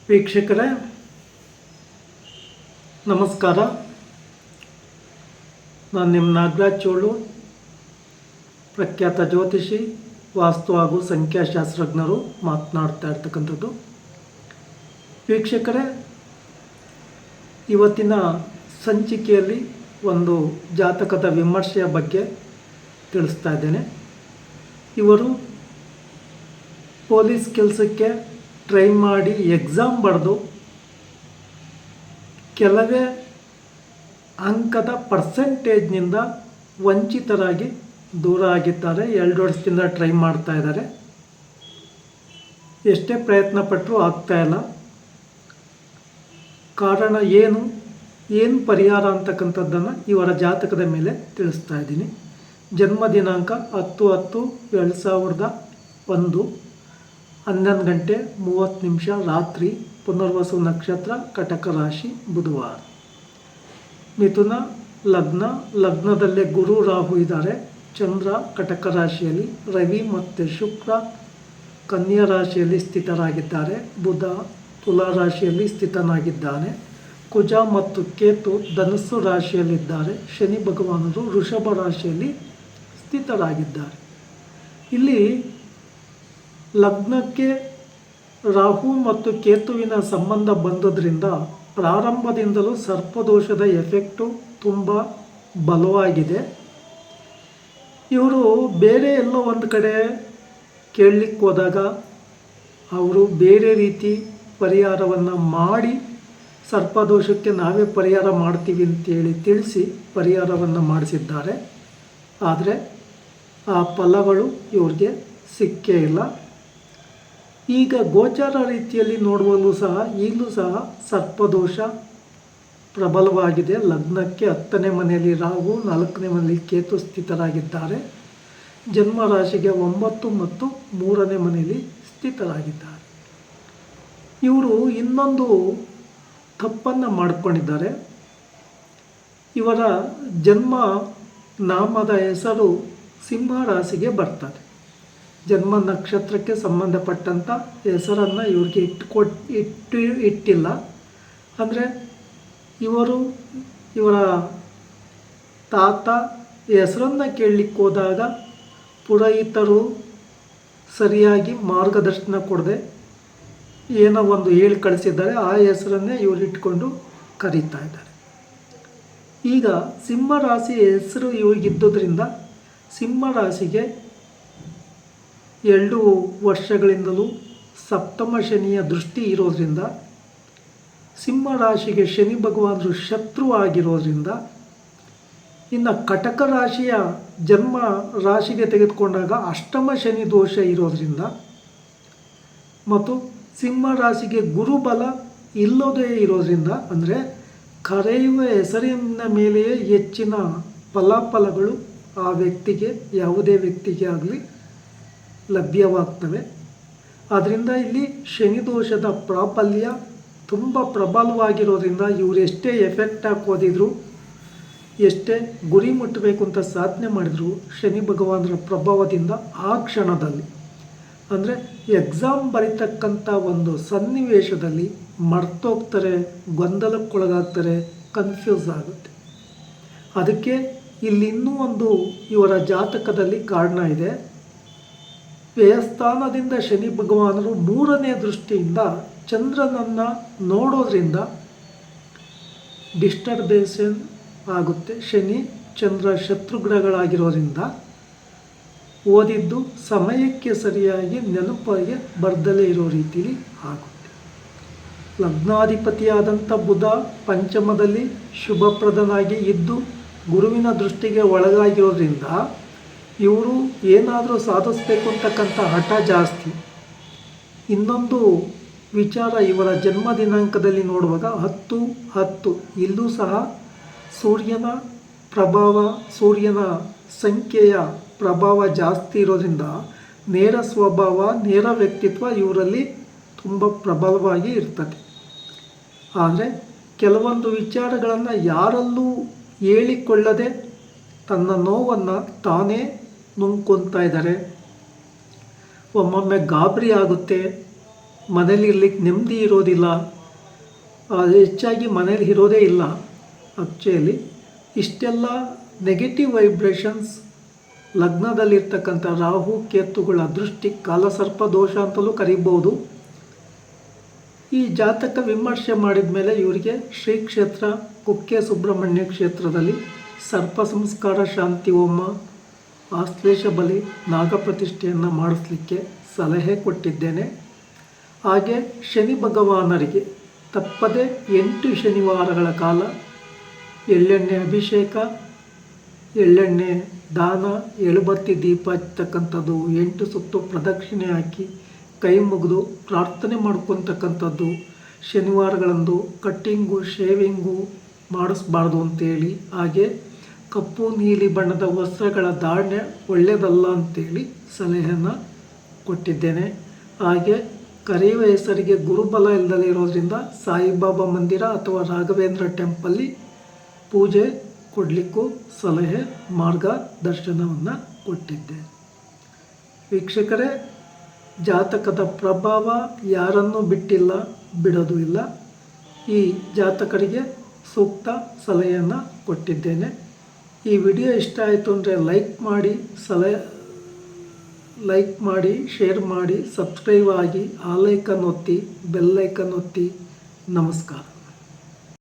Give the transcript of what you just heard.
ವೀಕ್ಷಕರೇ ನಮಸ್ಕಾರ. ನಾನು ನಿಮ್ಮ ನಾಗರಾಜ್ ಚೋಳು, ಪ್ರಖ್ಯಾತ ಜ್ಯೋತಿಷಿ, ವಾಸ್ತು ಹಾಗೂ ಸಂಖ್ಯಾಶಾಸ್ತ್ರಜ್ಞರು ಮಾತನಾಡ್ತಾ ಇರ್ತಕ್ಕಂಥದ್ದು. ವೀಕ್ಷಕರೇ, ಇವತ್ತಿನ ಸಂಚಿಕೆಯಲ್ಲಿ ಒಂದು ಜಾತಕದ ವಿಮರ್ಶೆಯ ಬಗ್ಗೆ ತಿಳಿಸ್ತಾ ಇದ್ದೇನೆ. ಇವರು ಪೊಲೀಸ್ ಕೆಲಸಕ್ಕೆ ಟ್ರೈ ಮಾಡಿ ಎಕ್ಸಾಮ್ ಬರೆದು ಕೆಲವೇ ಅಂಕದ ಪರ್ಸೆಂಟೇಜ್ನಿಂದ ವಂಚಿತರಾಗಿ ದೂರ ಆಗಿದ್ದಾರೆ. 2 ವರ್ಷದಿಂದ ಟ್ರೈ ಮಾಡ್ತಾ ಇದ್ದಾರೆ. ಎಷ್ಟೇ ಪ್ರಯತ್ನ ಪಟ್ಟರೂ ಆಗ್ತಾಯಿಲ್ಲ. ಕಾರಣ ಏನು ಪರಿಹಾರ ಅಂತಕ್ಕಂಥದ್ದನ್ನು ಇವರ ಜಾತಕದ ಮೇಲೆ ತಿಳಿಸ್ತಾ ಇದ್ದೀನಿ. ಜನ್ಮ ದಿನಾಂಕ 10/10/2001, 11:30 ರಾತ್ರಿ, ಪುನರ್ವಸು ನಕ್ಷತ್ರ, ಕಟಕ ರಾಶಿ, ಬುಧವಾರ. ಮಿಥುನ ಲಗ್ನದಲ್ಲೇ ಗುರು ರಾಹು ಇದ್ದಾರೆ. ಚಂದ್ರ ಕಟಕ ರಾಶಿಯಲ್ಲಿ, ರವಿ ಮತ್ತು ಶುಕ್ರ ಕನ್ಯಾ ರಾಶಿಯಲ್ಲಿ ಸ್ಥಿತರಾಗಿದ್ದಾರೆ. ಬುಧ ತುಲಾ ರಾಶಿಯಲ್ಲಿ ಸ್ಥಿತನಾಗಿದ್ದಾನೆ. ಕುಜ ಮತ್ತು ಕೇತು ಧನುಸ್ಸು ರಾಶಿಯಲ್ಲಿದ್ದಾರೆ. ಶನಿ ಭಗವಾನರು ವೃಷಭ ರಾಶಿಯಲ್ಲಿ ಸ್ಥಿತರಾಗಿದ್ದಾರೆ. ಇಲ್ಲಿ ಲಗ್ನಕ್ಕೆ ರಾಹು ಮತ್ತು ಕೇತುವಿನ ಸಂಬಂಧ ಬಂದದ್ರಿಂದ ಪ್ರಾರಂಭದಿಂದಲೂ ಸರ್ಪದೋಷದ ಎಫೆಕ್ಟು ತುಂಬ ಬಲವಾಗಿದೆ. ಇವರು ಬೇರೆ ಎಲ್ಲೋ ಒಂದು ಕಡೆ ಕೇಳಲಿಕ್ಕೆ ಹೋದಾಗ ಅವರು ಬೇರೆ ರೀತಿ ಪರಿಹಾರವನ್ನು ಮಾಡಿ, ಸರ್ಪದೋಷಕ್ಕೆ ನಾವೇ ಪರಿಹಾರ ಮಾಡ್ತೀವಿ ಅಂತೇಳಿ ತಿಳಿಸಿ ಪರಿಹಾರವನ್ನು ಮಾಡಿಸಿದ್ದಾರೆ. ಆದರೆ ಆ ಫಲಗಳು ಇವ್ರಿಗೆ ಸಿಕ್ಕೇ ಇಲ್ಲ. ಈಗ ಗೋಚಾರ ರೀತಿಯಲ್ಲಿ ನೋಡುವಲ್ಲೂ ಸಹ ಈಗಲೂ ಸಹ ಸರ್ಪದೋಷ ಪ್ರಬಲವಾಗಿದೆ. ಲಗ್ನಕ್ಕೆ 10ನೇ ಮನೆಯಲ್ಲಿ ರಾಹು, 4ನೇ ಮನೆಯಲ್ಲಿ ಕೇತು ಸ್ಥಿತರಾಗಿದ್ದಾರೆ. ಜನ್ಮ ರಾಶಿಗೆ 9 ಮತ್ತು 3ನೇ ಮನೆಯಲ್ಲಿ ಸ್ಥಿತರಾಗಿದ್ದಾರೆ. ಇವರು ಇನ್ನೊಂದು ತಪ್ಪನ್ನು ಮಾಡಿಕೊಂಡಿದ್ದಾರೆ. ಇವರ ಜನ್ಮ ನಾಮದ ಹೆಸರು ಸಿಂಹ ರಾಶಿಗೆ ಬರ್ತದೆ. ಜನ್ಮ ನಕ್ಷತ್ರಕ್ಕೆ ಸಂಬಂಧಪಟ್ಟಂಥ ಹೆಸರನ್ನು ಇವ್ರಿಗೆ ಇಟ್ಟಿಲ್ಲ. ಅಂದರೆ ಇವರ ತಾತ ಹೆಸರನ್ನು ಕೇಳಲಿಕ್ಕೆ ಹೋದಾಗ ಪುರೋಹಿತರು ಸರಿಯಾಗಿ ಮಾರ್ಗದರ್ಶನ ಕೊಡದೆ ಏನೋ ಒಂದು ಹೇಳಿ ಕಳಿಸಿದ್ದಾರೆ. ಆ ಹೆಸರನ್ನೇ ಇವರು ಇಟ್ಕೊಂಡು ಕರೀತಾ ಇದ್ದಾರೆ. ಈಗ ಸಿಂಹ ರಾಶಿ ಹೆಸರು ಇವ್ರಿಗಿದ್ದುದರಿಂದ ಸಿಂಹ ರಾಶಿಗೆ 2 ವರ್ಷಗಳಿಂದಲೂ ಸಪ್ತಮ ಶನಿಯ ದೃಷ್ಟಿ ಇರೋದರಿಂದ, ಸಿಂಹ ರಾಶಿಗೆ ಶನಿ ಭಗವಾನರು ಶತ್ರು ಆಗಿರೋದ್ರಿಂದ, ಇನ್ನು ಕಟಕ ರಾಶಿಯ ಜನ್ಮ ರಾಶಿಗೆ ತೆಗೆದುಕೊಂಡಾಗ ಅಷ್ಟಮ ಶನಿ ದೋಷ ಇರೋದರಿಂದ ಮತ್ತು ಸಿಂಹ ರಾಶಿಗೆ ಗುರುಬಲ ಇಲ್ಲದೇ ಇರೋದ್ರಿಂದ, ಅಂದರೆ ಕರೆಯುವ ಹೆಸರಿನ ಮೇಲೆಯೇ ಹೆಚ್ಚಿನ ಫಲಾಫಲಗಳು ಆ ವ್ಯಕ್ತಿಗೆ, ಯಾವುದೇ ವ್ಯಕ್ತಿಗೆ ಆಗಲಿ ಲಭ್ಯವಾಗ್ತವೆ. ಆದ್ದರಿಂದ ಇಲ್ಲಿ ಶನಿ ದೋಷದ ಪ್ರಾಬಲ್ಯ ತುಂಬ ಪ್ರಬಲವಾಗಿರೋದ್ರಿಂದ ಇವರು ಎಷ್ಟೇ ಎಫೆಕ್ಟ್ ಹಾಕೋದಿದ್ರು, ಎಷ್ಟೇ ಗುರಿ ಮುಟ್ಟಬೇಕು ಅಂತ ಸಾಧನೆ ಮಾಡಿದ್ರು, ಶನಿ ಭಗವಾನರ ಪ್ರಭಾವದಿಂದ ಆ ಕ್ಷಣದಲ್ಲಿ, ಅಂದರೆ ಎಕ್ಸಾಮ್ ಬರೀತಕ್ಕಂಥ ಒಂದು ಸನ್ನಿವೇಶದಲ್ಲಿ ಮರ್ತೋಗ್ತಾರೆ, ಗೊಂದಲಕ್ಕೊಳಗಾಗ್ತಾರೆ, ಕನ್ಫ್ಯೂಸ್ ಆಗುತ್ತೆ. ಅದಕ್ಕೆ ಇಲ್ಲಿ ಇನ್ನೂ ಒಂದು ಇವರ ಜಾತಕದಲ್ಲಿ ಕಾರಣ ಇದೆ. ವ್ಯಯಸ್ಥಾನದಿಂದ ಶನಿ ಭಗವಾನರು 3ನೇ ದೃಷ್ಟಿಯಿಂದ ಚಂದ್ರನನ್ನು ನೋಡೋದ್ರಿಂದ ಡಿಸ್ಟರ್ಬೇಷನ್ ಆಗುತ್ತೆ. ಶನಿ ಚಂದ್ರ ಶತ್ರುಗ್ರಹಗಳಾಗಿರೋದ್ರಿಂದ ಓದಿದ್ದು ಸಮಯಕ್ಕೆ ಸರಿಯಾಗಿ ನೆನಪಿಗೆ ಬರ್ದಲೇ ಇರೋ ರೀತಿಯಲ್ಲಿ ಆಗುತ್ತೆ. ಲಗ್ನಾಧಿಪತಿಯಾದಂಥ ಬುಧ ಪಂಚಮದಲ್ಲಿ ಶುಭಪ್ರದನಾಗಿ ಇದ್ದು ಗುರುವಿನ ದೃಷ್ಟಿಗೆ ಒಳಗಾಗಿರೋದ್ರಿಂದ ಇವರು ಏನಾದರೂ ಸಾಧಿಸಬೇಕು ಅಂತಕ್ಕಂಥ ಹಠ ಜಾಸ್ತಿ. ಇನ್ನೊಂದು ವಿಚಾರ, ಇವರ ಜನ್ಮ ದಿನಾಂಕದಲ್ಲಿ ನೋಡುವಾಗ 10/10 ಇಲ್ಲೂ ಸಹ ಸೂರ್ಯನ ಪ್ರಭಾವ, ಸೂರ್ಯನ ಸಂಖ್ಯೆಯ ಪ್ರಭಾವ ಜಾಸ್ತಿ ಇರೋದ್ರಿಂದ ನೇರ ಸ್ವಭಾವ, ನೇರ ವ್ಯಕ್ತಿತ್ವ ಇವರಲ್ಲಿ ತುಂಬ ಪ್ರಬಲವಾಗಿ ಇರ್ತದೆ. ಆದರೆ ಕೆಲವೊಂದು ವಿಚಾರಗಳನ್ನು ಯಾರಲ್ಲೂ ಹೇಳಿಕೊಳ್ಳದೆ ತನ್ನ ನೋವನ್ನು ತಾನೇ ನುಂಗ್ಕೊತಾ ಇದ್ದಾರೆ. ಒಮ್ಮೊಮ್ಮೆ ಗಾಬರಿ ಆಗುತ್ತೆ, ಮನೇಲಿ ಇರ್ಲಿಕ್ಕೆ ನೆಮ್ಮದಿ ಇರೋದಿಲ್ಲ, ಹೆಚ್ಚಾಗಿ ಮನೇಲಿ ಇರೋದೇ ಇಲ್ಲ. ಆ್ಯಕ್ಚುಲಿ ಇಷ್ಟೆಲ್ಲ ನೆಗೆಟಿವ್ ವೈಬ್ರೇಷನ್ಸ್ ಲಗ್ನದಲ್ಲಿರ್ತಕ್ಕಂಥ ರಾಹು ಕೇತುಗಳ ದೃಷ್ಟಿ ಕಾಲಸರ್ಪ ದೋಷ ಅಂತಲೂ ಕರೀಬೋದು. ಈ ಜಾತಕ ವಿಮರ್ಶೆ ಮಾಡಿದ ಮೇಲೆ ಇವರಿಗೆ ಶ್ರೀ ಕ್ಷೇತ್ರ ಕುಕ್ಕೆ ಸುಬ್ರಹ್ಮಣ್ಯ ಕ್ಷೇತ್ರದಲ್ಲಿ ಸರ್ಪ ಸಂಸ್ಕಾರ ಶಾಂತಿ ಹೋಮ, ಆಶ್ಲೇಷ ಬಲಿ, ನಾಗಪ್ರತಿಷ್ಠೆಯನ್ನು ಮಾಡಿಸ್ಲಿಕ್ಕೆ ಸಲಹೆ ಕೊಟ್ಟಿದ್ದೇನೆ. ಹಾಗೆ ಶನಿ ಭಗವಾನರಿಗೆ ತಪ್ಪದೆ 8 ಶನಿವಾರಗಳ ಕಾಲ ಎಳ್ಳೆಣ್ಣೆ ಅಭಿಷೇಕ, ಎಳ್ಳೆಣ್ಣೆ ದಾನ, ಎಳುಬತ್ತಿ ದೀಪ ಹಚ್ಚತಕ್ಕಂಥದ್ದು, 8 ಸುತ್ತು ಪ್ರದಕ್ಷಿಣೆ ಹಾಕಿ ಕೈ ಮುಗಿದು ಪ್ರಾರ್ಥನೆ ಮಾಡ್ಕೊತಕ್ಕಂಥದ್ದು. ಶನಿವಾರಗಳಂದು ಕಟ್ಟಿಂಗು ಶೇವಿಂಗು ಮಾಡಿಸ್ಬಾರ್ದು ಅಂತೇಳಿ, ಹಾಗೆ ಕಪ್ಪು ನೀಲಿ ಬಣ್ಣದ ವಸ್ತ್ರಗಳ ಧಾರಣೆ ಒಳ್ಳೆಯದಲ್ಲ ಅಂತೇಳಿ ಸಲಹೆಯನ್ನು ಕೊಟ್ಟಿದ್ದೇನೆ. ಹಾಗೆ ಕರೆಯುವ ಹೆಸರಿಗೆ ಗುರುಬಲ ಇಲ್ಲದೇ ಇರೋದರಿಂದ ಸಾಯಿಬಾಬಾ ಮಂದಿರ ಅಥವಾ ರಾಘವೇಂದ್ರ ಟೆಂಪಲ್ಲಿ ಪೂಜೆ ಕೊಡಲಿಕ್ಕೂ ಸಲಹೆ ಮಾರ್ಗದರ್ಶನವನ್ನು ಕೊಟ್ಟಿದ್ದೆ. ವೀಕ್ಷಕರೇ, ಜಾತಕದ ಪ್ರಭಾವ ಯಾರನ್ನೂ ಬಿಟ್ಟಿಲ್ಲ, ಬಿಡೋದು ಇಲ್ಲ. ಈ ಜಾತಕರಿಗೆ ಸೂಕ್ತ ಸಲಹೆಯನ್ನು ಕೊಟ್ಟಿದ್ದೇನೆ. ಈ ವಿಡಿಯೋ ಇಷ್ಟ ಆಯಿತು ಅಂದರೆ ಲೈಕ್ ಮಾಡಿ, ಶೇರ್ ಮಾಡಿ, ಸಬ್ಸ್ಕ್ರೈಬ್ ಆಗಿ, ಆಲ್ ಐಕನ್ ಒತ್ತಿ, ಬೆಲ್ ಐಕನ್ ಒತ್ತಿ. ನಮಸ್ಕಾರ.